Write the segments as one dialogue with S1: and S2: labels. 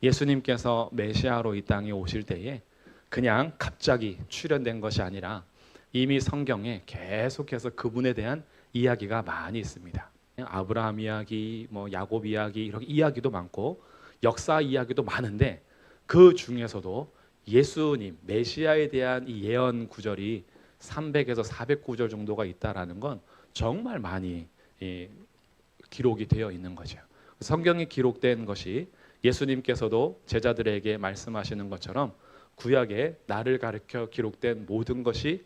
S1: 예수님께서 메시아로 이 땅에 오실 때에 그냥 갑자기 출현된 것이 아니라 이미 성경에 계속해서 그분에 대한 이야기가 많이 있습니다. 아브라함 이야기, 야곱 이야기, 이렇게 이야기도 많고 역사 이야기도 많은데 그 중에서도 예수님 메시아에 대한 이 예언 구절이 300에서 400구절 정도가 있다라는 건 정말 많이 기록이 되어 있는 거죠. 성경에 기록된 것이 예수님께서도 제자들에게 말씀하시는 것처럼 구약에 나를 가르쳐 기록된 모든 것이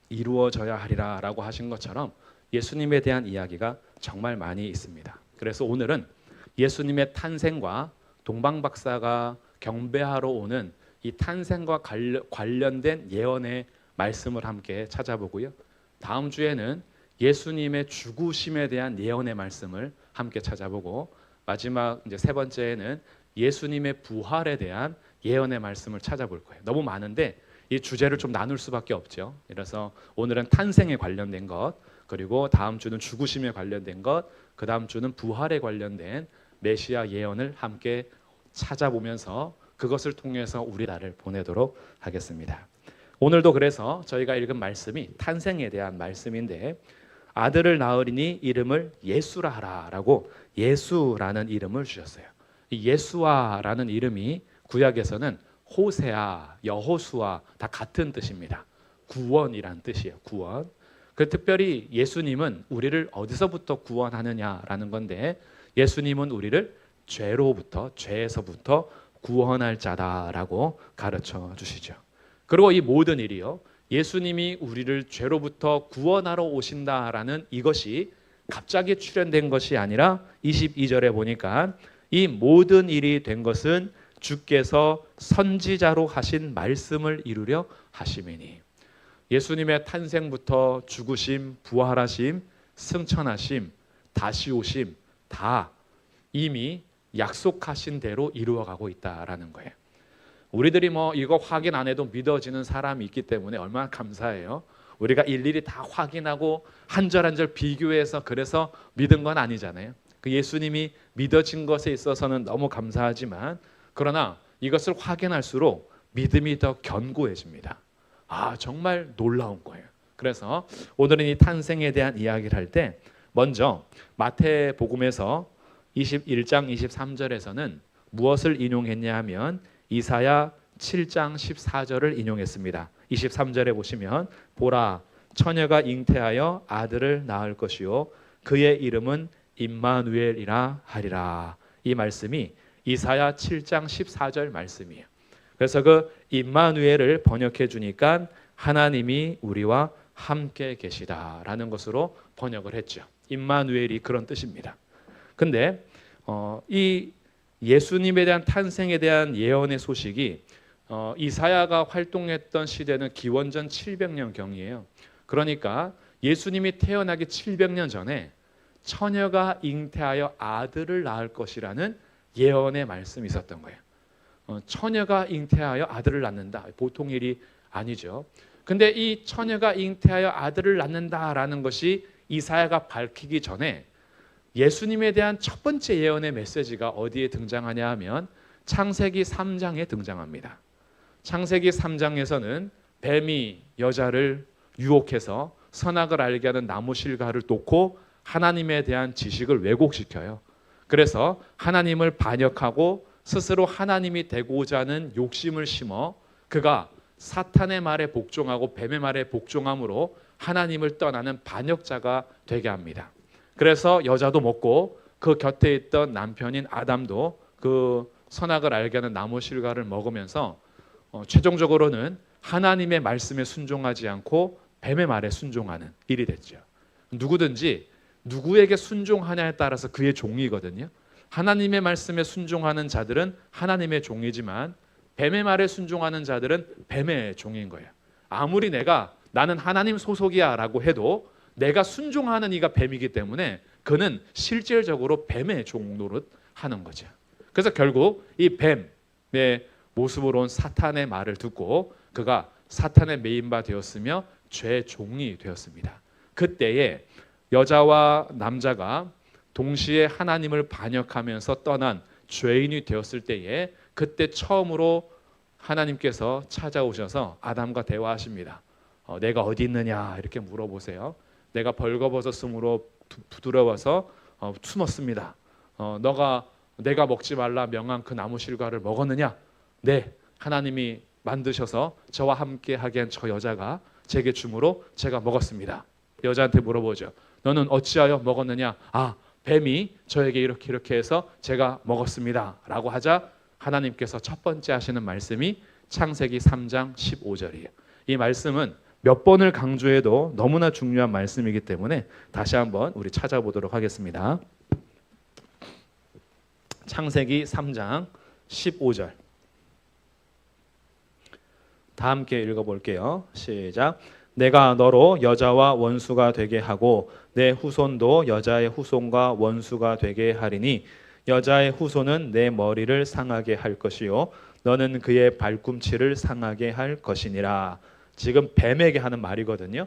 S1: 이루어져야 하리라 라고 하신 것처럼 예수님에 대한 이야기가 정말 많이 있습니다. 그래서 오늘은 예수님의 탄생과 동방박사가 경배하러 오는 이 탄생과 관련된 예언의 말씀을 함께 찾아보고요. 다음 주에는 예수님의 죽으심에 대한 예언의 말씀을 함께 찾아보고 마지막 이제 세 번째에는 예수님의 부활에 대한 예언의 말씀을 찾아볼 거예요. 너무 많은데 이 주제를 좀 나눌 수밖에 없죠. 그래서 오늘은 탄생에 관련된 것, 그리고 다음 주는 죽으심에 관련된 것, 그 다음 주는 부활에 관련된 메시아 예언을 함께 찾아보면서 그것을 통해서 우리 날을 보내도록 하겠습니다. 오늘도 그래서 저희가 읽은 말씀이 탄생에 대한 말씀인데 아들을 낳으리니 이름을 예수라 하라라고 예수라는 이름을 주셨어요. 이 예수아라는 이름이 구약에서는 호세아, 여호수아 다 같은 뜻입니다. 구원이란 뜻이에요. 구원. 그 특별히 예수님은 우리를 어디서부터 구원하느냐라는 건데 예수님은 우리를 죄에서부터 구원할 자다라고 가르쳐 주시죠. 그리고 이 모든 일이요, 예수님이 우리를 죄로부터 구원하러 오신다라는 이것이 갑자기 출현된 것이 아니라 22절에 보니까 이 모든 일이 된 것은 주께서 선지자로 하신 말씀을 이루려 하심이니. 예수님의 탄생부터 죽으심, 부활하심, 승천하심, 다시 오심 다 이미 약속하신 대로 이루어가고 있다라는 거예요. 우리들이 이거 확인 안 해도 믿어지는 사람이 있기 때문에 얼마나 감사해요. 우리가 일일이 다 확인하고 한 절 한 절 비교해서 그래서 믿은 건 아니잖아요. 그 예수님이 믿어진 것에 있어서는 너무 감사하지만 그러나 이것을 확인할수록 믿음이 더 견고해집니다. 정말 놀라운 거예요. 그래서 오늘은 이 탄생에 대한 이야기를 할 때 먼저 마태복음에서 21장 23절에서는 무엇을 인용했냐 하면 이사야 7장 14절을 인용했습니다. 23절에 보시면 보라 처녀가 잉태하여 아들을 낳을 것이요 그의 이름은 임마누엘이라 하리라. 이 말씀이 이사야 7장 14절 말씀이에요. 그래서 그 임마누엘을 번역해 주니까 하나님이 우리와 함께 계시다라는 것으로 번역을 했죠. 임마누엘이 그런 뜻입니다. 근데 이 예수님에 대한 탄생에 대한 예언의 소식이 이사야가 활동했던 시대는 기원전 700년경이에요. 그러니까 예수님이 태어나기 700년 전에 처녀가 잉태하여 아들을 낳을 것이라는 예언의 말씀이 있었던 거예요. 처녀가 잉태하여 아들을 낳는다. 보통 일이 아니죠. 근데 이 처녀가 잉태하여 아들을 낳는다라는 것이 이사야가 밝히기 전에 예수님에 대한 첫 번째 예언의 메시지가 어디에 등장하냐 하면 창세기 3장에 등장합니다. 창세기 3장에서는 뱀이 여자를 유혹해서 선악을 알게 하는 나무 실과를 놓고 하나님에 대한 지식을 왜곡시켜요. 그래서 하나님을 반역하고 스스로 하나님이 되고자 하는 욕심을 심어 그가 사탄의 말에 복종하고 뱀의 말에 복종함으로 하나님을 떠나는 반역자가 되게 합니다. 그래서 여자도 먹고 그 곁에 있던 남편인 아담도 그 선악을 알게 하는 나무 실과를 먹으면서 최종적으로는 하나님의 말씀에 순종하지 않고 뱀의 말에 순종하는 일이 됐죠. 누구든지 누구에게 순종하냐에 따라서 그의 종이거든요. 하나님의 말씀에 순종하는 자들은 하나님의 종이지만 뱀의 말에 순종하는 자들은 뱀의 종인 거예요. 아무리 나는 하나님 소속이야 라고 해도 내가 순종하는 이가 뱀이기 때문에 그는 실질적으로 뱀의 종 노릇 하는 거죠. 그래서 결국 이 뱀의 모습으로 온 사탄의 말을 듣고 그가 사탄의 메인바 되었으며 죄의 종이 되었습니다. 그때에 여자와 남자가 동시에 하나님을 반역하면서 떠난 죄인이 되었을 때에 그때 처음으로 하나님께서 찾아오셔서 아담과 대화하십니다. 내가 어디 있느냐 이렇게 물어보세요. 내가 벌거벗었으므로 두드러워서 숨었습니다. 너가 내가 먹지 말라 명한 그 나무 실과를 먹었느냐? 네, 하나님이 만드셔서 저와 함께 하게 한 저 여자가 제게 주므로 제가 먹었습니다. 여자한테 물어보죠. 너는 어찌하여 먹었느냐? 아, 뱀이 저에게 이렇게 해서 제가 먹었습니다 라고 하자 하나님께서 첫 번째 하시는 말씀이 창세기 3장 15절이에요. 이 말씀은 몇 번을 강조해도 너무나 중요한 말씀이기 때문에 다시 한번 우리 찾아보도록 하겠습니다. 창세기 3장 15절 다 함께 읽어볼게요. 시작. 내가 너로 여자와 원수가 되게 하고 내 후손도 여자의 후손과 원수가 되게 하리니 여자의 후손은 내 머리를 상하게 할 것이요 너는 그의 발꿈치를 상하게 할 것이니라. 지금 뱀에게 하는 말이거든요.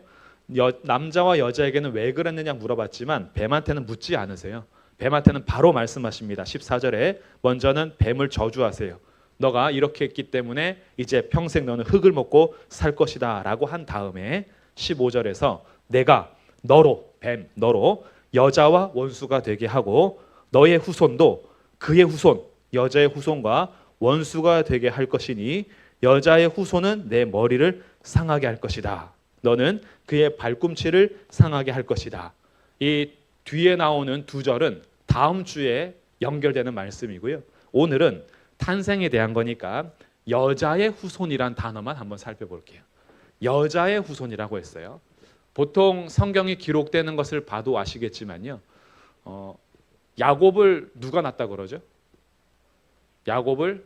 S1: 남자와 여자에게는 왜 그랬느냐 물어봤지만 뱀한테는 묻지 않으세요. 뱀한테는 바로 말씀하십니다. 14절에 먼저는 뱀을 저주하세요. 너가 이렇게 했기 때문에 이제 평생 너는 흙을 먹고 살 것이다 라고 한 다음에 15절에서 내가 너로 여자와 원수가 되게 하고 너의 후손도 그의 후손 여자의 후손과 원수가 되게 할 것이니 여자의 후손은 내 머리를 상하게 할 것이다. 너는 그의 발꿈치를 상하게 할 것이다. 이 뒤에 나오는 두 절은 다음 주에 연결되는 말씀이고요. 오늘은 탄생에 대한 거니까 여자의 후손이란 단어만 한번 살펴볼게요. 여자의 후손이라고 했어요. 보통 성경이 기록되는 것을 봐도 아시겠지만요. 야곱을 누가 낳았다 그러죠? 야곱을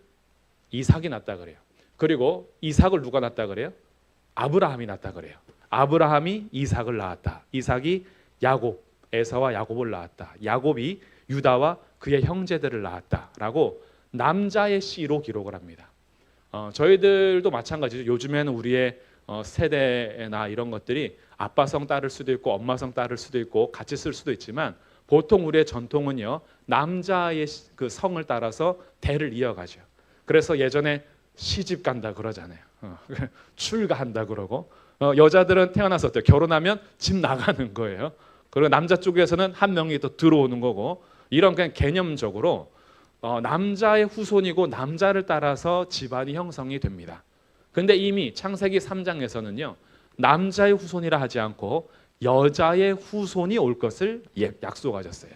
S1: 이삭이 낳았다 그래요. 그리고 이삭을 누가 낳았다 그래요? 아브라함이 낳았다 그래요. 아브라함이 이삭을 낳았다. 이삭이 야곱, 에사와 야곱을 낳았다. 야곱이 유다와 그의 형제들을 낳았다라고 남자의 씨로 기록을 합니다. 저희들도 마찬가지죠. 요즘에는 우리의 세대나 이런 것들이 아빠성 딸을 수도 있고 엄마성 딸을 수도 있고 같이 쓸 수도 있지만 보통 우리의 전통은요 남자의 그 성을 따라서 대를 이어가죠. 그래서 예전에 시집 간다 그러잖아요. 출가한다 그러고 여자들은 태어나서 어때요? 결혼하면 집 나가는 거예요. 그리고 남자 쪽에서는 한 명이 더 들어오는 거고 이런 그냥 개념적으로 남자의 후손이고 남자를 따라서 집안이 형성이 됩니다. 근데 이미 창세기 3장에서는요 남자의 후손이라 하지 않고 여자의 후손이 올 것을 약속하셨어요.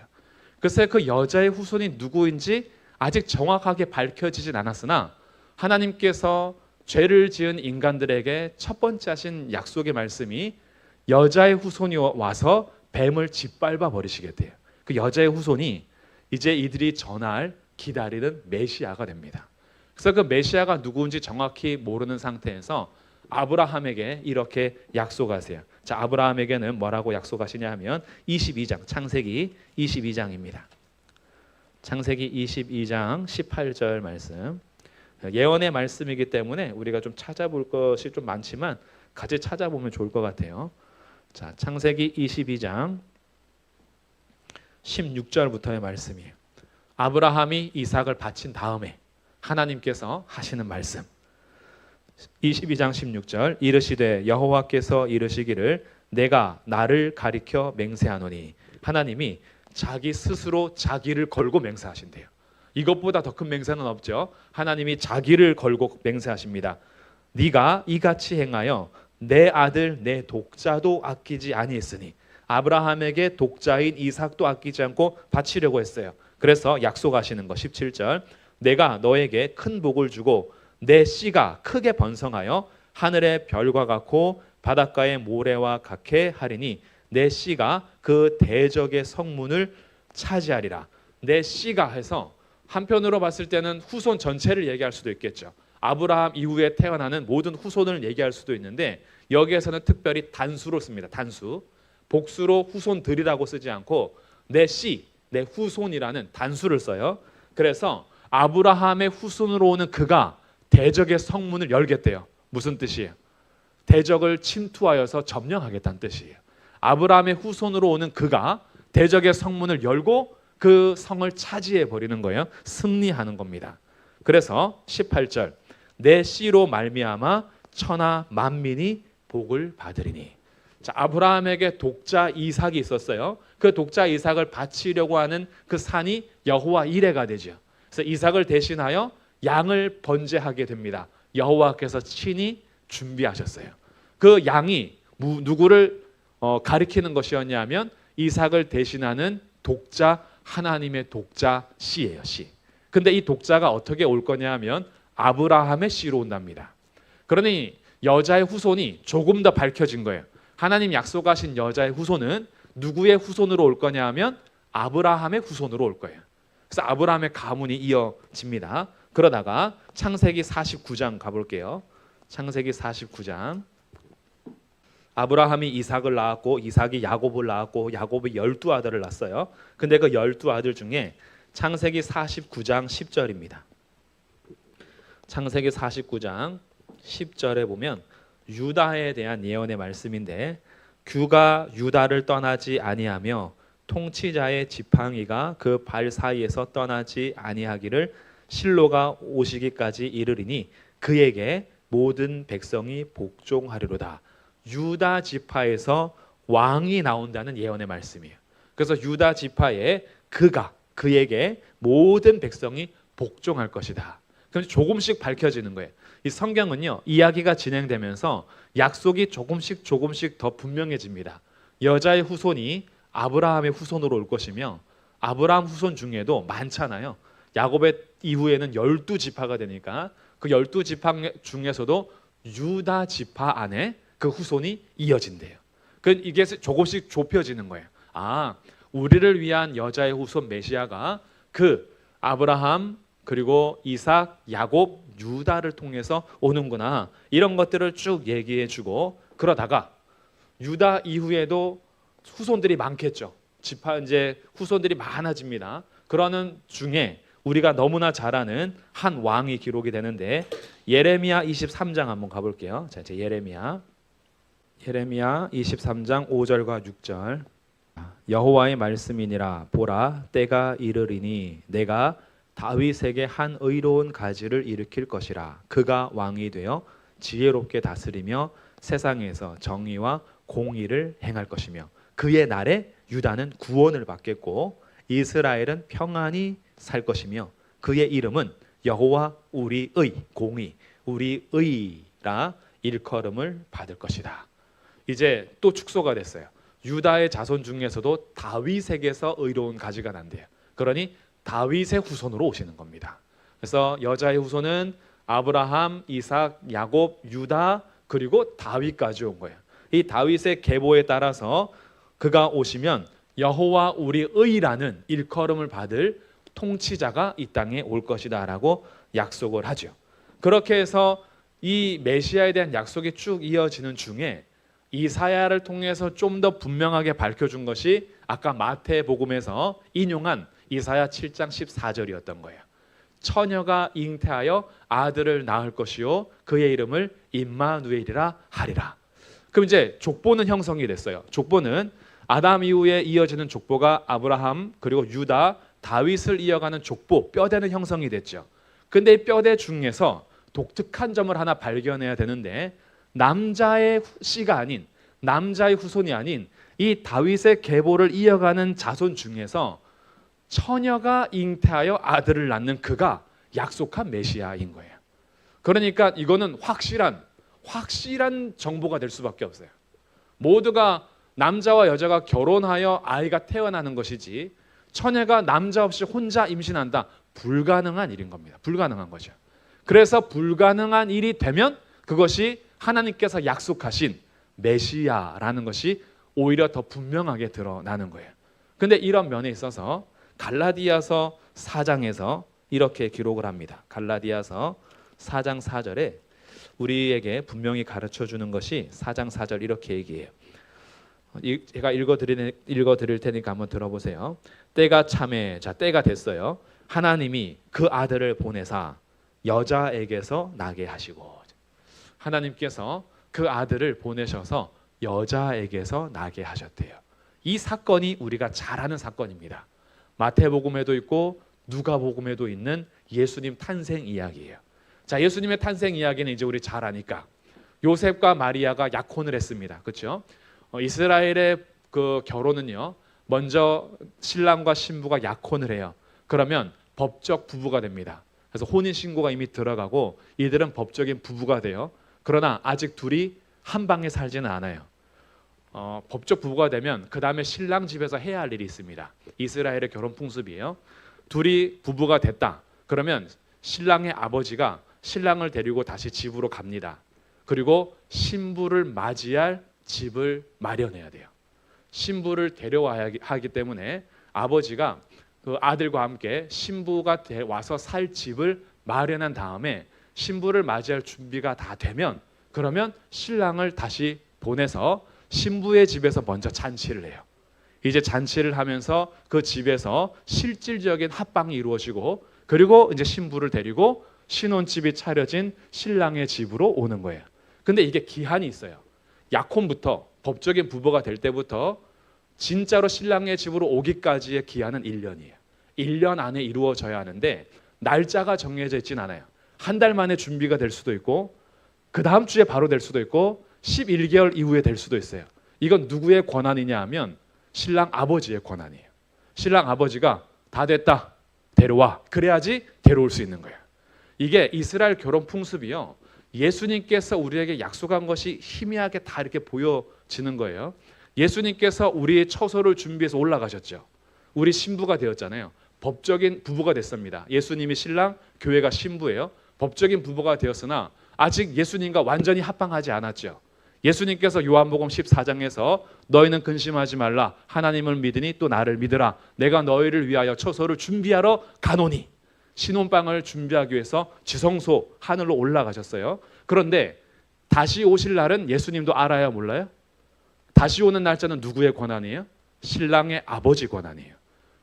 S1: 글쎄 그 여자의 후손이 누구인지 아직 정확하게 밝혀지진 않았으나 하나님께서 죄를 지은 인간들에게 첫 번째 하신 약속의 말씀이 여자의 후손이 와서 뱀을 짓밟아 버리시겠대요. 그 여자의 후손이 이제 이들이 전할 기다리는 메시아가 됩니다. 그래서 그 메시아가 누구인지 정확히 모르는 상태에서 아브라함에게 이렇게 약속하세요. 자, 아브라함에게는 뭐라고 약속하시냐 하면 22장, 창세기 22장입니다. 창세기 22장 18절 말씀. 예언의 말씀이기 때문에 우리가 좀 찾아볼 것이 좀 많지만 같이 찾아보면 좋을 것 같아요. 자, 창세기 22장 16절부터의 말씀이에요. 아브라함이 이삭을 바친 다음에 하나님께서 하시는 말씀. 22장 16절 이르시되 여호와께서 이르시기를 내가 나를 가리켜 맹세하노니 하나님이 자기 스스로 자기를 걸고 맹세하신대요. 이것보다 더 큰 맹세는 없죠. 하나님이 자기를 걸고 맹세하십니다. 네가 이같이 행하여 내 아들 내 독자도 아끼지 아니했으니 아브라함에게 독자인 이삭도 아끼지 않고 바치려고 했어요. 그래서 약속하시는 거 17절 내가 너에게 큰 복을 주고 내 씨가 크게 번성하여 하늘의 별과 같고 바닷가의 모래와 같게 하리니 내 씨가 그 대적의 성문을 차지하리라. 내 씨가 해서 한편으로 봤을 때는 후손 전체를 얘기할 수도 있겠죠. 아브라함 이후에 태어나는 모든 후손을 얘기할 수도 있는데 여기에서는 특별히 단수로 씁니다. 단수. 복수로 후손들이라고 쓰지 않고 내 씨, 내 후손이라는 단수를 써요. 그래서 아브라함의 후손으로 오는 그가 대적의 성문을 열겠대요. 무슨 뜻이에요? 대적을 침투하여서 점령하겠다는 뜻이에요. 아브라함의 후손으로 오는 그가 대적의 성문을 열고 그 성을 차지해 버리는 거예요. 승리하는 겁니다. 그래서 18절 내 씨로 말미암아 천하 만민이 복을 받으리니. 자, 아브라함에게 독자 이삭이 있었어요. 그 독자 이삭을 바치려고 하는 그 산이 여호와 이레가 되죠. 그래서 이삭을 대신하여 양을 번제하게 됩니다. 여호와께서 친히 준비하셨어요. 그 양이 누구를 가리키는 것이었냐면 이삭을 대신하는 독자, 하나님의 독자 씨예요. 씨. 근데 이 독자가 어떻게 올 거냐 하면 아브라함의 씨로 온답니다. 그러니 여자의 후손이 조금 더 밝혀진 거예요. 하나님 약속하신 여자의 후손은 누구의 후손으로 올 거냐 하면 아브라함의 후손으로 올 거예요. 그래서 아브라함의 가문이 이어집니다. 그러다가 창세기 49장 가볼게요. 창세기 49장. 아브라함이 이삭을 낳았고 이삭이 야곱을 낳았고 야곱이 12아들을 낳았어요. 근데 그 12아들 중에 창세기 49장 10절입니다. 창세기 49장 10절에 보면 유다에 대한 예언의 말씀인데 규가 유다를 떠나지 아니하며 통치자의 지팡이가 그 발 사이에서 떠나지 아니하기를 실로가 오시기까지 이르리니 그에게 모든 백성이 복종하리로다. 유다 지파에서 왕이 나온다는 예언의 말씀이에요. 그래서 유다 지파에 그에게 모든 백성이 복종할 것이다. 그럼 조금씩 밝혀지는 거예요. 이 성경은요, 이야기가 진행되면서 약속이 조금씩 더 분명해집니다. 여자의 후손이 아브라함의 후손으로 올 것이며 아브라함 후손 중에도 많잖아요. 야곱의 이후에는 12지파가 되니까 그 12지파 중에서도 유다 지파 안에 그 후손이 이어진대요. 이게 조금씩 좁혀지는 거예요. 아, 우리를 위한 여자의 후손 메시아가 그 아브라함 그리고 이삭, 야곱, 유다를 통해서 오는구나. 이런 것들을 쭉 얘기해주고 그러다가 유다 이후에도 후손들이 많겠죠. 지파 이제 후손들이 많아집니다. 그러는 중에 우리가 너무나 잘 아는 한 왕이 기록이 되는데 예레미야 23장 한번 가볼게요. 자, 이제 예레미야 23장 5절과 6절. 여호와의 말씀이니라. 보라, 때가 이르리니 내가 다윗에게 한 의로운 가지를 일으킬 것이라. 그가 왕이 되어 지혜롭게 다스리며 세상에서 정의와 공의를 행할 것이며 그의 날에 유다는 구원을 받겠고 이스라엘은 평안히 살 것이며 그의 이름은 여호와 우리의 공의, 우리의라 일컬음을 받을 것이다. 이제 또 축소가 됐어요. 유다의 자손 중에서도 다윗에게서 의로운 가지가 난대요. 그러니 다윗의 후손으로 오시는 겁니다. 그래서 여자의 후손은 아브라함, 이삭, 야곱, 유다 그리고 다윗까지 온 거예요. 이 다윗의 계보에 따라서 그가 오시면 여호와 우리의라는 일컬음을 받을 통치자가 이 땅에 올 것이다 라고 약속을 하죠. 그렇게 해서 이 메시아에 대한 약속이 쭉 이어지는 중에 이사야를 통해서 좀 더 분명하게 밝혀준 것이 아까 마태복음에서 인용한 이사야 7장 14절이었던 거예요. 처녀가 잉태하여 아들을 낳을 것이요 그의 이름을 임마누엘이라 하리라. 그럼 이제 족보는 형성이 됐어요. 족보는 아담 이후에 이어지는 족보가 아브라함 그리고 유다, 다윗을 이어가는 족보, 뼈대는 형성이 됐죠. 근데 이 뼈대 중에서 독특한 점을 하나 발견해야 되는데 남자의 씨가 아닌 남자의 후손이 아닌 이 다윗의 계보를 이어가는 자손 중에서 처녀가 잉태하여 아들을 낳는 그가 약속한 메시아인 거예요. 그러니까 이거는 확실한 정보가 될 수밖에 없어요. 모두가 남자와 여자가 결혼하여 아이가 태어나는 것이지 처녀가 남자 없이 혼자 임신한다. 불가능한 일인 겁니다. 불가능한 거죠. 그래서 불가능한 일이 되면 그것이 하나님께서 약속하신 메시아라는 것이 오히려 더 분명하게 드러나는 거예요. 근데 이런 면에 있어서 갈라디아서 4장에서 이렇게 기록을 합니다. 갈라디아서 4장 4절에 우리에게 분명히 가르쳐 주는 것이 4장 4절 이렇게 얘기해요. 제가 읽어드릴 테니까 한번 들어보세요. 때가 참에, 자 때가 됐어요. 하나님이 그 아들을 보내사 여자에게서 나게 하시고, 하나님께서 그 아들을 보내셔서 여자에게서 나게 하셨대요. 이 사건이 우리가 잘 아는 사건입니다. 마태복음에도 있고 누가복음에도 있는 예수님 탄생 이야기예요. 자, 예수님의 탄생 이야기는 이제 우리 잘 아니까 요셉과 마리아가 약혼을 했습니다. 그렇죠? 이스라엘의 그 결혼은요, 먼저 신랑과 신부가 약혼을 해요. 그러면 법적 부부가 됩니다. 그래서 혼인 신고가 이미 들어가고 이들은 법적인 부부가 돼요. 그러나 아직 둘이 한 방에 살지는 않아요. 법적 부부가 되면 그 다음에 신랑 집에서 해야 할 일이 있습니다. 이스라엘의 결혼 풍습이에요. 둘이 부부가 됐다. 그러면 신랑의 아버지가 신랑을 데리고 다시 집으로 갑니다. 그리고 신부를 맞이할 집을 마련해야 돼요. 신부를 데려와야 하기 때문에 아버지가 그 아들과 함께 신부가 와서 살 집을 마련한 다음에 신부를 맞이할 준비가 다 되면 그러면 신랑을 다시 보내서 신부의 집에서 먼저 잔치를 해요. 이제 잔치를 하면서 그 집에서 실질적인 합방이 이루어지고 그리고 이제 신부를 데리고 신혼집이 차려진 신랑의 집으로 오는 거예요. 근데 이게 기한이 있어요. 약혼부터 법적인 부부가 될 때부터 진짜로 신랑의 집으로 오기까지의 기한은 1년이에요. 1년 안에 이루어져야 하는데 날짜가 정해져 있진 않아요. 한 달 만에 준비가 될 수도 있고 그 다음 주에 바로 될 수도 있고 11개월 이후에 될 수도 있어요. 이건 누구의 권한이냐 하면 신랑 아버지의 권한이에요. 신랑 아버지가 다 됐다, 데려와. 그래야지 데려올 수 있는 거예요. 이게 이스라엘 결혼 풍습이요. 예수님께서 우리에게 약속한 것이 희미하게 다 이렇게 보여지는 거예요. 예수님께서 우리의 처소를 준비해서 올라가셨죠. 우리 신부가 되었잖아요. 법적인 부부가 됐습니다. 예수님이 신랑, 교회가 신부예요. 법적인 부부가 되었으나 아직 예수님과 완전히 합방하지 않았죠. 예수님께서 요한복음 14장에서 너희는 근심하지 말라. 하나님을 믿으니 또 나를 믿으라. 내가 너희를 위하여 처소를 준비하러 가노니. 신혼방을 준비하기 위해서 지성소 하늘로 올라가셨어요. 그런데 다시 오실 날은 예수님도 알아요, 몰라요? 다시 오는 날짜는 누구의 권한이에요? 신랑의 아버지 권한이에요.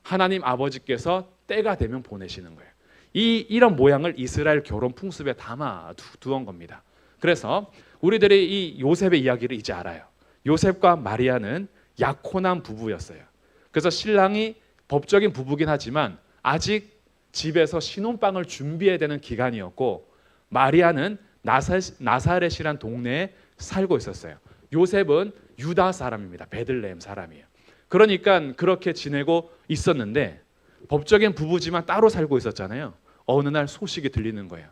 S1: 하나님 아버지께서 때가 되면 보내시는 거예요. 이런 모양을 이스라엘 결혼 풍습에 담아 두은 겁니다. 그래서 우리들이 이 요셉의 이야기를 이제 알아요. 요셉과 마리아는 약혼한 부부였어요. 그래서 신랑이 법적인 부부긴 하지만 아직 집에서 신혼방을 준비해야 되는 기간이었고 마리아는 나사렛이란 동네에 살고 있었어요. 요셉은 유다 사람입니다. 베들레헴 사람이에요. 그러니까 그렇게 지내고 있었는데 법적인 부부지만 따로 살고 있었잖아요. 어느 날 소식이 들리는 거예요.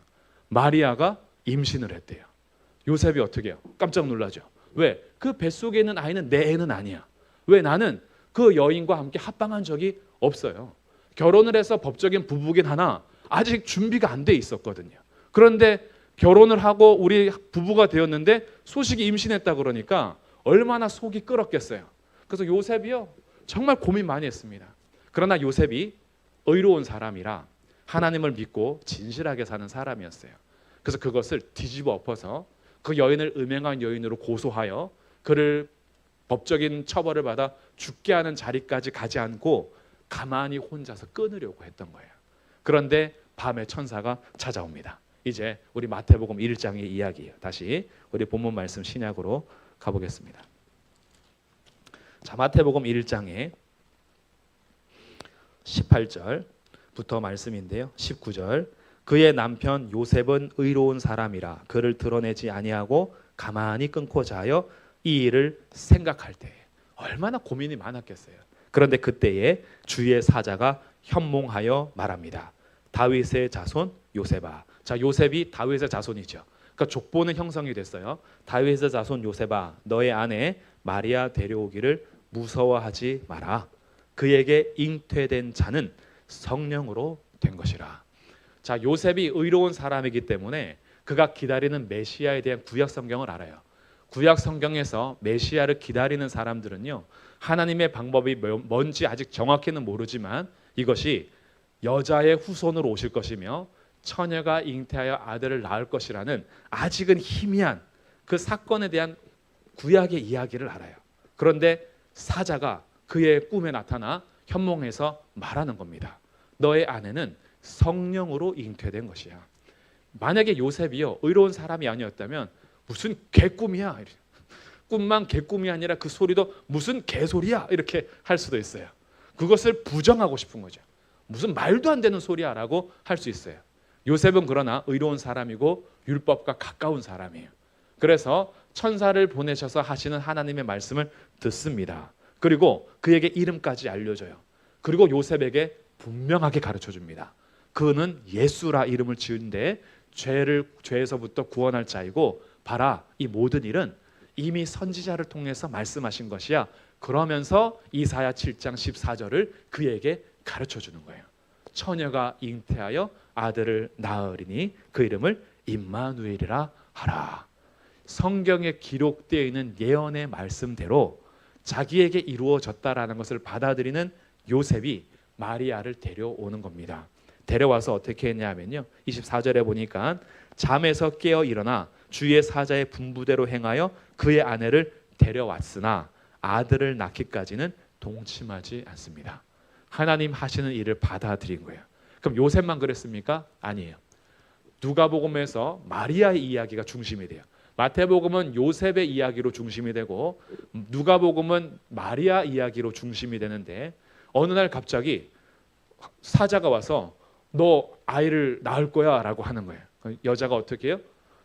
S1: 마리아가 임신을 했대요. 요셉이 어떻게 해요? 깜짝 놀라죠. 왜? 그 뱃속에 있는 아이는 내 애는 아니야. 왜? 나는 그 여인과 함께 합방한 적이 없어요. 결혼을 해서 법적인 부부긴 하나 아직 준비가 안 돼 있었거든요. 그런데 결혼을 하고 우리 부부가 되었는데 소식이 임신했다 그러니까 얼마나 속이 끓었겠어요. 그래서 요셉이요 정말 고민 많이 했습니다. 그러나 요셉이 의로운 사람이라 하나님을 믿고 진실하게 사는 사람이었어요. 그래서 그것을 뒤집어 엎어서 그 여인을 음행한 여인으로 고소하여 그를 법적인 처벌을 받아 죽게 하는 자리까지 가지 않고 가만히 혼자서 끊으려고 했던 거예요. 그런데 밤에 천사가 찾아옵니다. 이제 우리 마태복음 1장의 이야기예요. 다시 우리 본문 말씀 신약으로 가보겠습니다. 자, 마태복음 1장에 18절부터 말씀인데요. 19절 그의 남편 요셉은 의로운 사람이라 그를 드러내지 아니하고 가만히 끊고 자여 이 일을 생각할 때 얼마나 고민이 많았겠어요. 그런데 그때에 주의 사자가 현몽하여 말합니다. 다윗의 자손 요셉아. 자, 요셉이 다윗의 자손이죠. 그러니까 족보는 형성이 됐어요. 다윗의 자손 요셉아, 너의 아내 마리아 데려오기를 무서워하지 마라. 그에게 잉태된 자는 성령으로 된 것이라. 자, 요셉이 의로운 사람이기 때문에 그가 기다리는 메시아에 대한 구약 성경을 알아요. 구약 성경에서 메시아를 기다리는 사람들은요, 하나님의 방법이 뭔지 아직 정확히는 모르지만 이것이 여자의 후손으로 오실 것이며 처녀가 잉태하여 아들을 낳을 것이라는 아직은 희미한 그 사건에 대한 구약의 이야기를 알아요. 그런데 사자가 그의 꿈에 나타나 현몽해서 말하는 겁니다. 너의 아내는 성령으로 잉태된 것이야. 만약에 요셉이요 의로운 사람이 아니었다면 무슨 개꿈이야, 꿈만 개꿈이 아니라 그 소리도 무슨 개소리야 이렇게 할 수도 있어요. 그것을 부정하고 싶은 거죠. 무슨 말도 안 되는 소리야라고 할 수 있어요. 요셉은 그러나 의로운 사람이고 율법과 가까운 사람이에요. 그래서 천사를 보내셔서 하시는 하나님의 말씀을 듣습니다. 그리고 그에게 이름까지 알려줘요. 그리고 요셉에게 분명하게 가르쳐 줍니다. 그는 예수라 이름을 지은데 죄에서부터 구원할 자이고 봐라, 이 모든 일은 이미 선지자를 통해서 말씀하신 것이야. 그러면서 이사야 7장 14절을 그에게 가르쳐 주는 거예요. 처녀가 잉태하여 아들을 낳으리니 그 이름을 임마누엘이라 하라. 성경에 기록되어 있는 예언의 말씀대로 자기에게 이루어졌다라는 것을 받아들이는 요셉이 마리아를 데려오는 겁니다. 데려와서 어떻게 했냐면요, 24절에 보니까 잠에서 깨어 일어나 주의 사자의 분부대로 행하여 그의 아내를 데려왔으나 아들을 낳기까지는 동침하지 않습니다. 하나님 하시는 일을 받아들인 거예요. 그럼 요셉만 그랬습니까? 아니에요. 누가복음에서 마리아의 이야기가 중심이 돼요. 마태복음은 요셉의 이야기로 중심이 되고 누가복음은 마리아 이야기로 중심이 되는데 어느 날 갑자기 사자가 와서 너 아이를 낳을 거야 라고 하는 거예요. 여자가 어떻게 해요?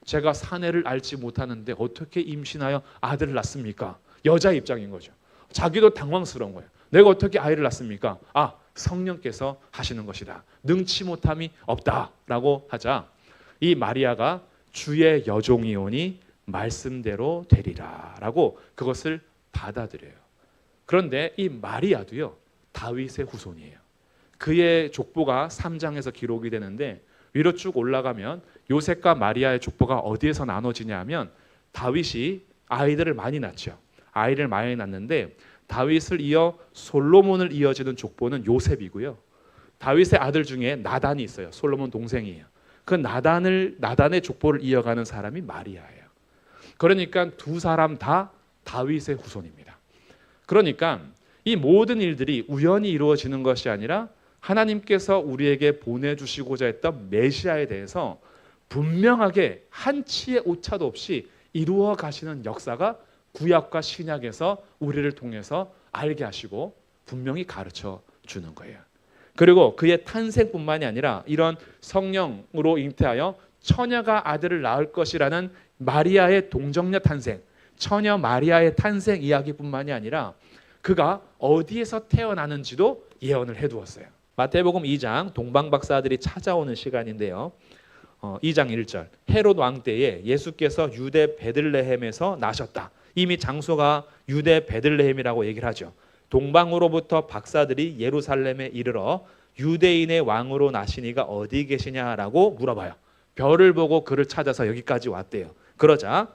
S1: 제가 사내를 알지 못하는데 어떻게 임신하여 아들을 낳습니까? 여자 입장인 거죠. 자기도 당황스러운 거예요. 내가 어떻게 아이를 낳습니까? 아, 성령께서 하시는 것이다. 능치 못함이 없다라고 하자 이 마리아가 주의 여종이오니 말씀대로 되리라 라고 그것을 받아들여요. 그런데 이 마리아도요, 다윗의 후손이에요. 그의 족보가 3장에서 기록이 되는데 위로 쭉 올라가면 요셉과 마리아의 족보가 어디에서 나눠지냐 하면 다윗이 아이들을 많이 낳죠. 아이를 많이 낳는데 다윗을 이어 솔로몬을 이어지는 족보는 요셉이고요. 다윗의 아들 중에 나단이 있어요. 솔로몬 동생이에요. 그 나단의 족보를 이어가는 사람이 마리아예요. 그러니까 두 사람 다 다윗의 후손입니다. 그러니까 이 모든 일들이 우연히 이루어지는 것이 아니라 하나님께서 우리에게 보내주시고자 했던 메시아에 대해서 분명하게 한치의 오차도 없이 이루어 가시는 역사가 구약과 신약에서 우리를 통해서 알게 하시고 분명히 가르쳐 주는 거예요. 그리고 그의 탄생뿐만이 아니라 이런 성령으로 잉태하여 처녀가 아들을 낳을 것이라는 마리아의 동정녀 탄생, 처녀 마리아의 탄생 이야기뿐만이 아니라 그가 어디에서 태어나는지도 예언을 해두었어요. 마태복음 2장 동방박사들이 찾아오는 시간인데요. 2장 1절 헤롯 왕 때에 예수께서 유대 베들레헴에서 나셨다. 이미 장소가 유대 베들레헴이라고 얘기를 하죠. 동방으로부터 박사들이 예루살렘에 이르러 유대인의 왕으로 나시니가 어디 계시냐라고 물어봐요. 별을 보고 그를 찾아서 여기까지 왔대요. 그러자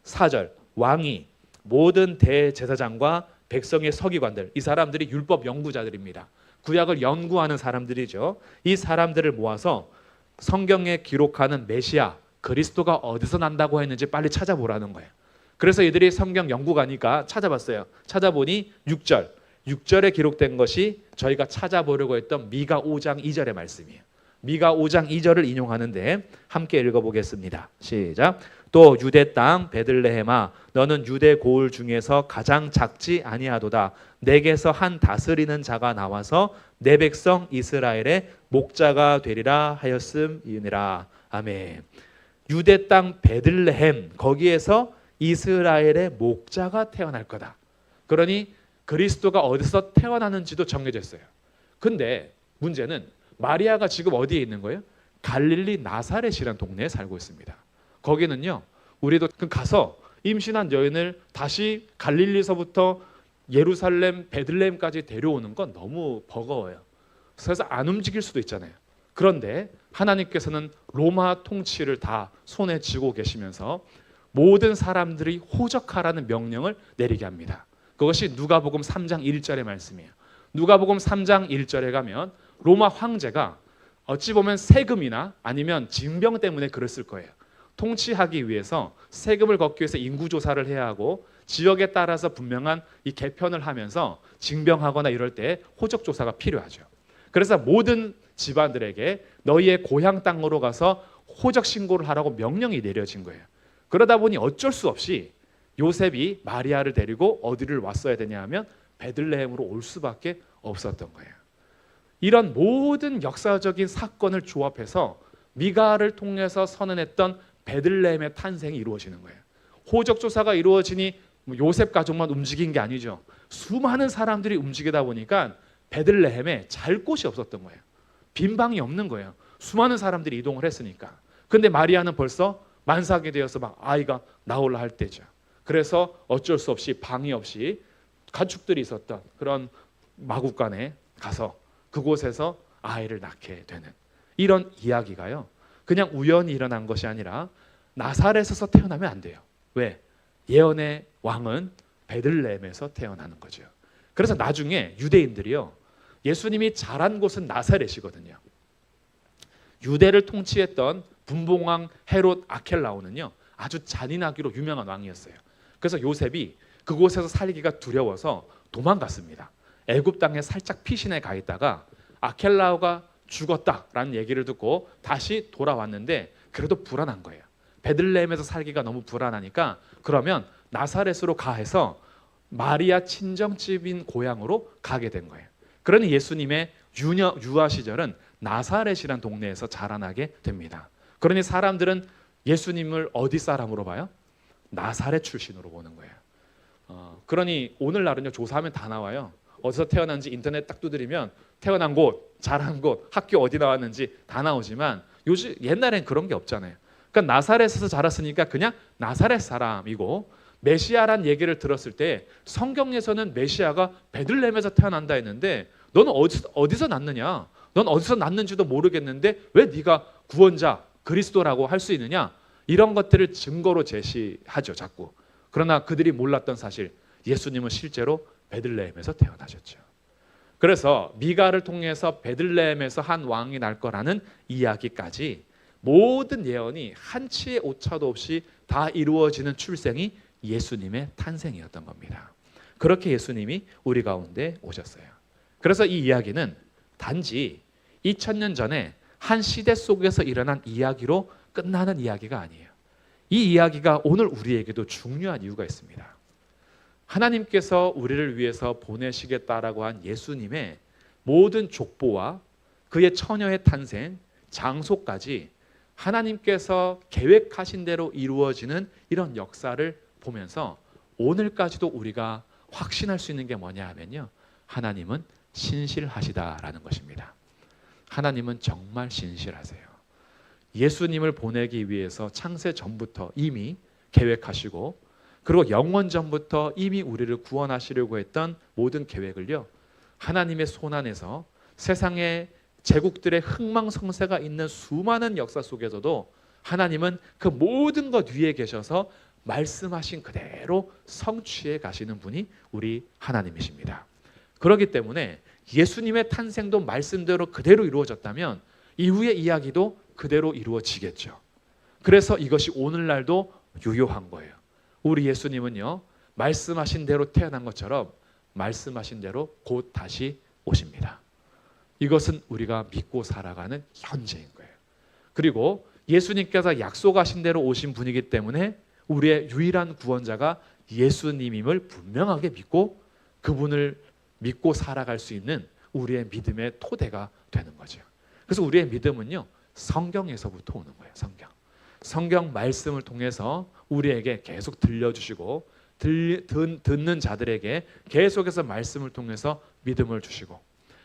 S1: 4절 왕이 모든 대제사장과 백성의 서기관들, 이 사람들이 율법 연구자들입니다. 구약을 연구하는 사람들이죠. 이 사람들을 모아서 성경에 기록하는 메시아 그리스도가 어디서 난다고 했는지 빨리 찾아보라는 거예요. 그래서 이들이 성경 연구가니까 찾아봤어요. 찾아보니 6절에 기록된 것이 저희가 찾아보려고 했던 미가 5장 2절의 말씀이에요. 미가 5장 2절을 인용하는데 함께 읽어보겠습니다. 시작. 또 유대 땅 베들레헴아 너는 유대 고을 중에서 가장 작지 아니하도다. 내게서 한 다스리는 자가 나와서 내 백성 이스라엘의 목자가 되리라 하였음이니라. 아멘. 유대 땅 베들레헴 거기에서 이스라엘의 목자가 태어날 거다. 그러니 그리스도가 어디서 태어나는지도 정해졌어요. 근데 문제는 마리아가 지금 어디에 있는 거예요? 갈릴리 나사렛이라는 동네에 살고 있습니다. 거기는요, 우리도 가서 임신한 여인을 다시 갈릴리서부터 예루살렘, 베들레헴까지 데려오는 건 너무 버거워요. 그래서 안 움직일 수도 있잖아요. 그런데 하나님께서는 로마 통치를 다 손에 쥐고 계시면서 모든 사람들이 호적하라는 명령을 내리게 합니다. 그것이 누가복음 3장 1절의 말씀이에요. 누가복음 3장 1절에 가면 로마 황제가 어찌 보면 세금이나 아니면 징병 때문에 그랬을 거예요. 통치하기 위해서 세금을 걷기 위해서 인구조사를 해야 하고 지역에 따라서 분명한 이 개편을 하면서 징병하거나 이럴 때 호적조사가 필요하죠. 그래서 모든 집안들에게 너희의 고향 땅으로 가서 호적 신고를 하라고 명령이 내려진 거예요. 그러다 보니 어쩔 수 없이 요셉이 마리아를 데리고 어디를 왔어야 되냐 하면 베들레헴으로 올 수밖에 없었던 거예요. 이런 모든 역사적인 사건을 조합해서 미가를 통해서 선언했던 베들레헴의 탄생이 이루어지는 거예요. 호적 조사가 이루어지니 요셉 가족만 움직인 게 아니죠. 수많은 사람들이 움직이다 보니까 베들레헴에 잘 곳이 없었던 거예요. 빈 방이 없는 거예요. 수많은 사람들이 이동을 했으니까. 근데 마리아는 벌써 만삭이 되어서 막 아이가 나오려 할 때죠. 그래서 어쩔 수 없이 방이 없이 가축들이 있었던 그런 마구간에 가서 그곳에서 아이를 낳게 되는 이런 이야기가요. 그냥 우연히 일어난 것이 아니라 나사렛에서 태어나면 안 돼요. 왜? 예언의 왕은 베들레헴에서 태어나는 거죠. 그래서 나중에 유대인들이요. 예수님이 자란 곳은 나사렛이거든요. 유대를 통치했던 분봉왕 헤롯 아켈라오는요. 아주 잔인하기로 유명한 왕이었어요. 그래서 요셉이 그곳에서 살기가 두려워서 도망갔습니다. 애굽 땅에 살짝 피신해 가 있다가 아켈라오가 죽었다라는 얘기를 듣고 다시 돌아왔는데 그래도 불안한 거예요. 베들레헴에서 살기가 너무 불안하니까 그러면 나사렛으로 가해서 마리아 친정집인 고향으로 가게 된 거예요. 그러니 예수님의 유아 시절은 나사렛이란 동네에서 자라나게 됩니다. 그러니 사람들은 예수님을 어디 사람으로 봐요? 나사렛 출신으로 보는 거예요. 그러니 오늘날은요 조사하면 다 나와요. 어디서 태어난지 인터넷 딱 두드리면 태어난 곳, 자란 곳, 학교 어디 나왔는지 다 나오지만 요즘 옛날엔 그런 게 없잖아요. 그러니까 나사렛에서 자랐으니까 그냥 나사렛 사람이고 메시아란 얘기를 들었을 때 성경에서는 메시아가 베들레헴에서 태어난다 했는데 너는 어디서 났느냐? 넌 어디서 났는지도 모르겠는데 왜 네가 구원자 그리스도라고 할 수 있느냐? 이런 것들을 증거로 제시하죠 자꾸. 그러나 그들이 몰랐던 사실 예수님은 실제로 베들레헴에서 태어나셨죠. 그래서 미가를 통해서 베들레헴에서 한 왕이 날 거라는 이야기까지 모든 예언이 한치의 오차도 없이 다 이루어지는 출생이 예수님의 탄생이었던 겁니다. 그렇게 예수님이 우리 가운데 오셨어요. 그래서 이 이야기는 단지 2000년 전에 한 시대 속에서 일어난 이야기로 끝나는 이야기가 아니에요. 이 이야기가 오늘 우리에게도 중요한 이유가 있습니다. 하나님께서 우리를 위해서 보내시겠다라고 한 예수님의 모든 족보와 그의 처녀의 탄생, 장소까지 하나님께서 계획하신 대로 이루어지는 이런 역사를 보면서 오늘까지도 우리가 확신할 수 있는 게 뭐냐 하면요. 하나님은 신실하시다라는 것입니다. 하나님은 정말 신실하세요. 예수님을 보내기 위해서 창세 전부터 이미 계획하시고 그리고 영원 전부터 이미 우리를 구원하시려고 했던 모든 계획을요. 하나님의 손 안에서 세상의 제국들의 흥망성쇠가 있는 수많은 역사 속에서도 하나님은 그 모든 것 위에 계셔서 말씀하신 그대로 성취해 가시는 분이 우리 하나님이십니다. 그렇기 때문에 예수님의 탄생도 말씀대로 그대로 이루어졌다면 이후의 이야기도 그대로 이루어지겠죠. 그래서 이것이 오늘날도 유효한 거예요. 우리 예수님은요. 말씀하신 대로 태어난 것처럼 말씀하신 대로 곧 다시 오십니다. 이것은 우리가 믿고 살아가는 현재인 거예요. 그리고 예수님께서 약속하신 대로 오신 분이기 때문에 우리의 유일한 구원자가 예수님임을 분명하게 믿고 그분을 믿고 살아갈 수 있는 우리의 믿음의 토대가 되는 거죠. 그래서 우리의 믿음은요. 성경에서부터 오는 거예요. 성경 말씀을 통해서 우리에게 계속 들려주시고 듣는 자들에게 계속해서 말씀을 통해서 믿음을 주시고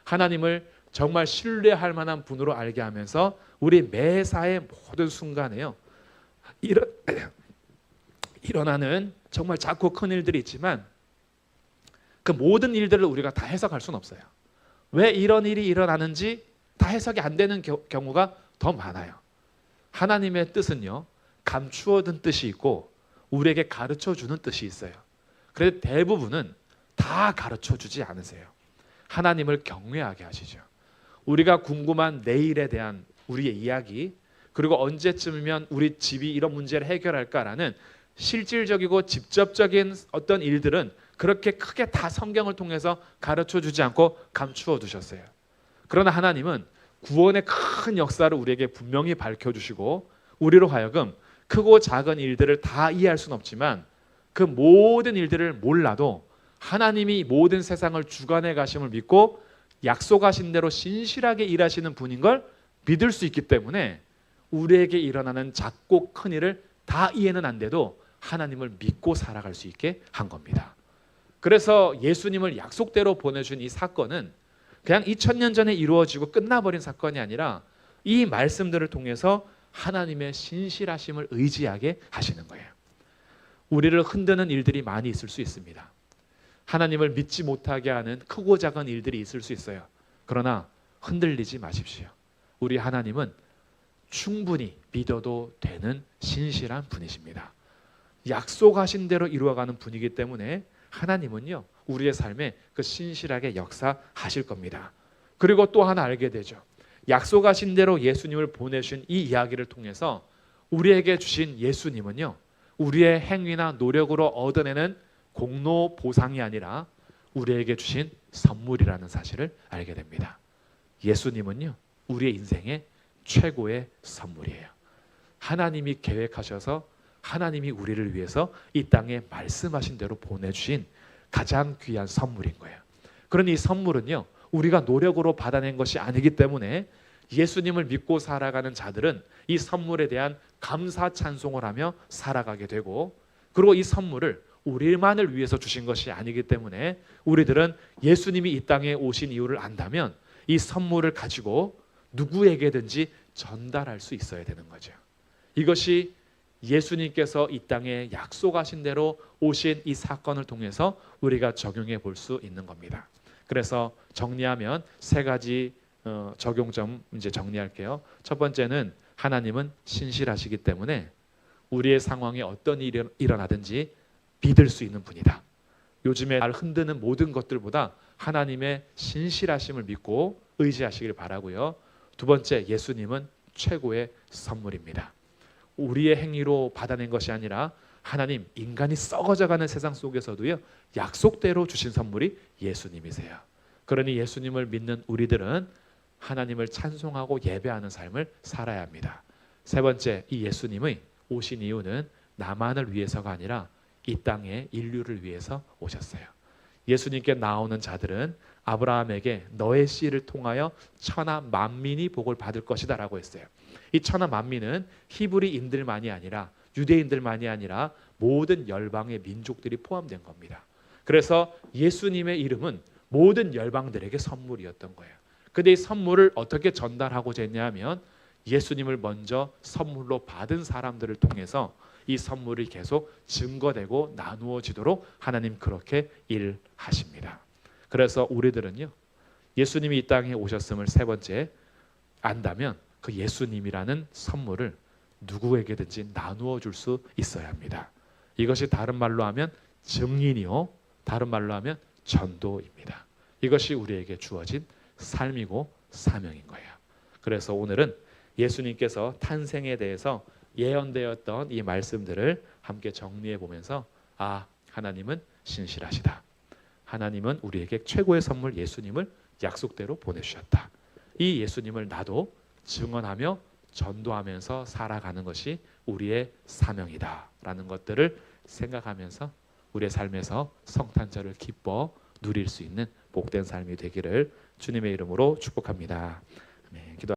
S1: 하나님을 정말 신뢰할 만한 분으로 알게 하면서 우리 매사의 모든 순간에요. 일어나는 정말 작고 큰 일들이 있지만 그 모든 일들을 우리가 다 해석할 수는 없어요. 왜 이런 일이 일어나는지 다 해석이 안 되는 경우가 더 많아요. 하나님의 뜻은요. 감추어둔 뜻이 있고 우리에게 가르쳐주는 뜻이 있어요. 그래서 대부분은 다 가르쳐주지 않으세요. 하나님을 경외하게 하시죠. 우리가 궁금한 내일에 대한 우리의 이야기 그리고 언제쯤이면 우리 집이 이런 문제를 해결할까라는 실질적이고 직접적인 어떤 일들은 그렇게 크게 다 성경을 통해서 가르쳐주지 않고 감추어 두셨어요. 그러나 하나님은 구원의 큰 역사를 우리에게 분명히 밝혀주시고 우리로 하여금 크고 작은 일들을 다 이해할 수는 없지만 그 모든 일들을 몰라도 하나님이 모든 세상을 주관해 가심을 믿고 약속하신 대로 신실하게 일하시는 분인 걸 믿을 수 있기 때문에 우리에게 일어나는 작고 큰 일을 다 이해는 안 돼도 하나님을 믿고 살아갈 수 있게 한 겁니다. 그래서 예수님을 약속대로 보내준 이 사건은 그냥 2000년 전에 이루어지고 끝나버린 사건이 아니라 이 말씀들을 통해서 하나님의 신실하심을 의지하게 하시는 거예요. 우리를 흔드는 일들이 많이 있을 수 있습니다. 하나님을 믿지 못하게 하는 크고 작은 일들이 있을 수 있어요. 그러나 흔들리지 마십시오. 우리 하나님은 충분히 믿어도 되는 신실한 분이십니다. 약속하신 대로 이루어가는 분이기 때문에 하나님은요, 우리의 삶에 그 신실하게 역사하실 겁니다. 그리고 또 하나 알게 되죠. 약속하신 대로 예수님을 보내신 이 이야기를 통해서 우리에게 주신 예수님은요, 우리의 행위나 노력으로 얻어내는 공로 보상이 아니라 우리에게 주신 선물이라는 사실을 알게 됩니다. 예수님은요, 우리의 인생의 최고의 선물이에요. 하나님이 계획하셔서 하나님이 우리를 위해서 이 땅에 말씀하신 대로 보내주신 가장 귀한 선물인 거예요. 그러니 이 선물은요, 우리가 노력으로 받아낸 것이 아니기 때문에 예수님을 믿고 살아가는 자들은 이 선물에 대한 감사 찬송을 하며 살아가게 되고, 그리고 이 선물을 우리만을 위해서 주신 것이 아니기 때문에 우리들은 예수님이 이 땅에 오신 이유를 안다면 이 선물을 가지고 누구에게든지 전달할 수 있어야 되는 거죠. 이것이 예수님께서 이 땅에 약속하신 대로 오신 이 사건을 통해서 우리가 적용해 볼 수 있는 겁니다. 그래서 정리하면 세 가지 적용점 이제 정리할게요. 첫 번째는 하나님은 신실하시기 때문에 우리의 상황에 어떤 일이 일어나든지 믿을 수 있는 분이다. 요즘에 날 흔드는 모든 것들보다 하나님의 신실하심을 믿고 의지하시길 바라고요. 두 번째, 예수님은 최고의 선물입니다. 우리의 행위로 받아낸 것이 아니라 하나님, 인간이 썩어져가는 세상 속에서도요, 약속대로 주신 선물이 예수님이세요. 그러니 예수님을 믿는 우리들은 하나님을 찬송하고 예배하는 삶을 살아야 합니다. 세 번째, 이 예수님의 오신 이유는 나만을 위해서가 아니라 이 땅의 인류를 위해서 오셨어요. 예수님께 나오는 자들은 아브라함에게 너의 씨를 통하여 천하 만민이 복을 받을 것이다 라고 했어요. 이 천하 만민은 히브리인들만이 아니라 유대인들만이 아니라 모든 열방의 민족들이 포함된 겁니다. 그래서 예수님의 이름은 모든 열방들에게 선물이었던 거예요. 근데 이 선물을 어떻게 전달하고자 했냐면 예수님을 먼저 선물로 받은 사람들을 통해서 이 선물이 계속 증거되고 나누어지도록 하나님 그렇게 일하십니다. 그래서 우리들은요, 예수님이 이 땅에 오셨음을 세 번째 안다면 그 예수님이라는 선물을 누구에게든지 나누어 줄 수 있어야 합니다. 이것이 다른 말로 하면 증인이요, 다른 말로 하면 전도입니다. 이것이 우리에게 주어진 삶이고 사명인 거예요. 그래서 오늘은 예수님께서 탄생에 대해서 예언되었던 이 말씀들을 함께 정리해 보면서 하나님은 신실하시다. 하나님은 우리에게 최고의 선물 예수님을 약속대로 보내주셨다. 이 예수님을 나도 증언하며 전도하면서 살아가는 것이 우리의 사명이다 라는 것들을 생각하면서 우리의 삶에서 성탄절을 기뻐 누릴 수 있는 복된 삶이 되기를 주님의 이름으로 축복합니다. 네, 기도